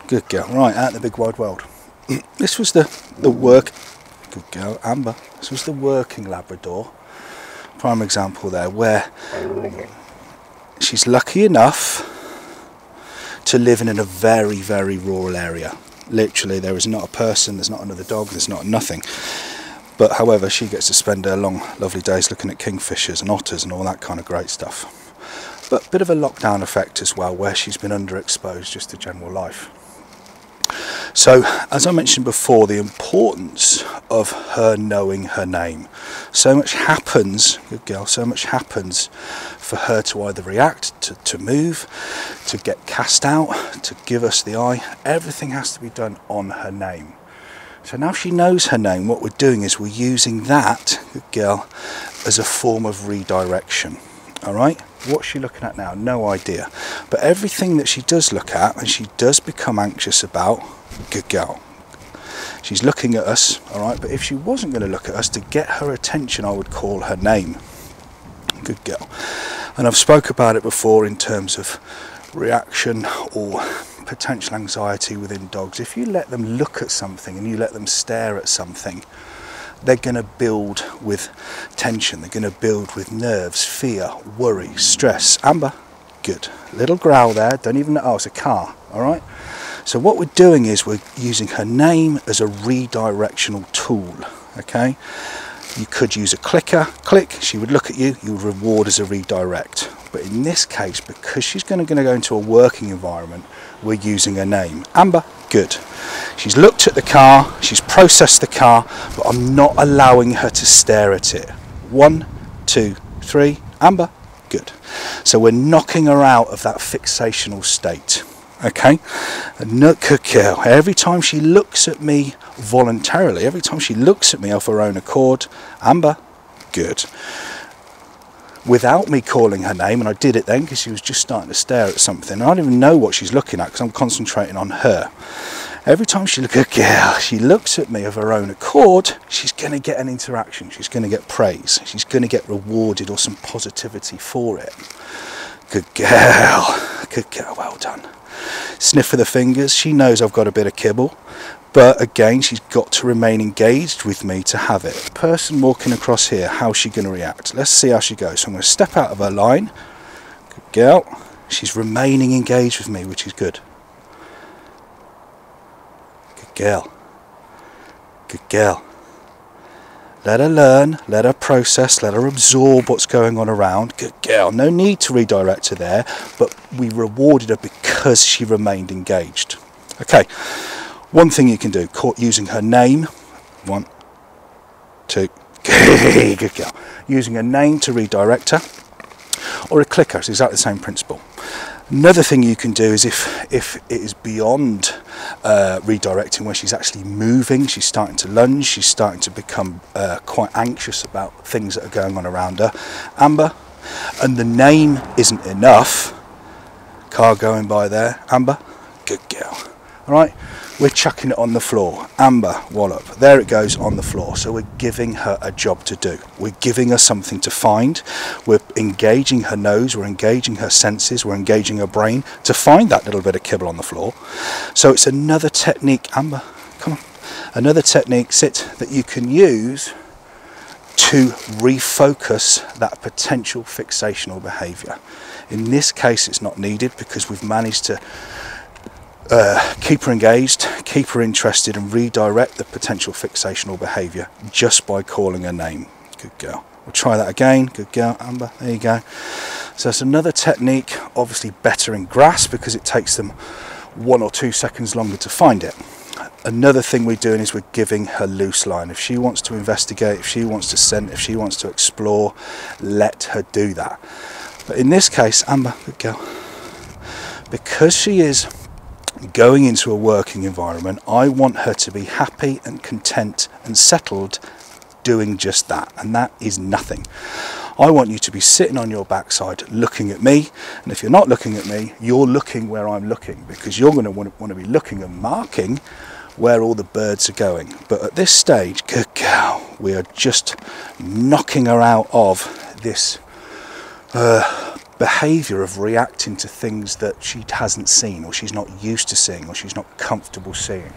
Good girl. Right, out in the big wide world. This was the work. Good girl, Amber. This was the working Labrador. Prime example there, where she's lucky enough to live in a very, very rural area. Literally, there is not a person, there's not another dog, there's not nothing. But however, she gets to spend her long, lovely days looking at kingfishers and otters and all that kind of great stuff. But a bit of a lockdown effect as well, where she's been underexposed just to general life. So, as I mentioned before, the importance of her knowing her name. So much happens, good girl, so much happens for her to either react, to move, to get cast out, to give us the eye. Everything has to be done on her name. So now she knows her name, what we're doing is we're using that, good girl, as a form of redirection. Alright, what's she looking at now? No idea. But everything that she does look at and she does become anxious about, good girl. She's looking at us, alright, but if she wasn't going to look at us, to get her attention, I would call her name. Good girl. And I've spoke about it before in terms of reaction or potential anxiety within dogs. If you let them look at something and you let them stare at something, they're going to build with tension, they're going to build with nerves, fear, worry, stress. Amber, good. Little growl there, don't even know, oh, it's a car, alright? So what we're doing is we're using her name as a redirectional tool, okay? You could use a clicker, click, she would look at you, you would reward as a redirect. But in this case, because she's going to go into a working environment, we're using her name. Amber, good. She's looked at the car, she's processed the car, but I'm not allowing her to stare at it. 1, 2, 3, Amber, good. So we're knocking her out of that fixational state. Okay, good girl. Every time she looks at me voluntarily, every time she looks at me of her own accord, Amber, good. Without me calling her name, and I did it then because she was just starting to stare at something. I don't even know what she's looking at because I'm concentrating on her. Every time she looks at me of her own accord, she's going to get an interaction. She's going to get praise. She's going to get rewarded or some positivity for it. Good girl. Good girl. Well done. Sniff of the fingers. She knows I've got a bit of kibble. But again, she's got to remain engaged with me to have it. Person walking across here, how's she going to react? Let's see how she goes. So I'm going to step out of her line. Good girl. She's remaining engaged with me, which is good. Good girl. Good girl. Let her learn, let her process, let her absorb what's going on around. Good girl. No need to redirect her there, but we rewarded her because she remained engaged. Okay. One thing you can do, using her name, 1, 2, good girl. Using her name to redirect her, or a clicker, it's exactly the same principle. Another thing you can do is if it is beyond redirecting, where she's actually moving, she's starting to lunge, she's starting to become quite anxious about things that are going on around her. Amber, and the name isn't enough. Car going by there. Amber, good girl. All right. We're chucking it on the floor. Amber, wallop. There it goes on the floor. So we're giving her a job to do. We're giving her something to find. We're engaging her nose. We're engaging her senses. We're engaging her brain to find that little bit of kibble on the floor. So it's another technique, Amber, come on. Another technique, sit, that you can use to refocus that potential fixational behaviour. In this case, it's not needed because we've managed to keep her engaged, keep her interested, and redirect the potential fixational behaviour just by calling her name. Good girl. We'll try that again. Good girl, Amber. There you go. So that's another technique, obviously better in grass because it takes them 1 or 2 seconds longer to find it. Another thing we're doing is we're giving her loose line. If she wants to investigate, if she wants to scent, if she wants to explore, let her do that. But in this case, Amber, good girl, because she is going into a working environment, I want her to be happy and content and settled doing just that, and that is nothing. I want you to be sitting on your backside looking at me, and if you're not looking at me, you're looking where I'm looking, because you're going to want to be looking and marking where all the birds are going. But at this stage, good girl, we are just knocking her out of this behaviour of reacting to things that she hasn't seen, or she's not used to seeing, or she's not comfortable seeing.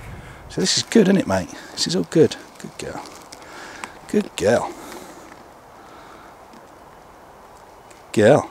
So this is good, isn't it, mate? This is all good. Good girl. Good girl. Girl.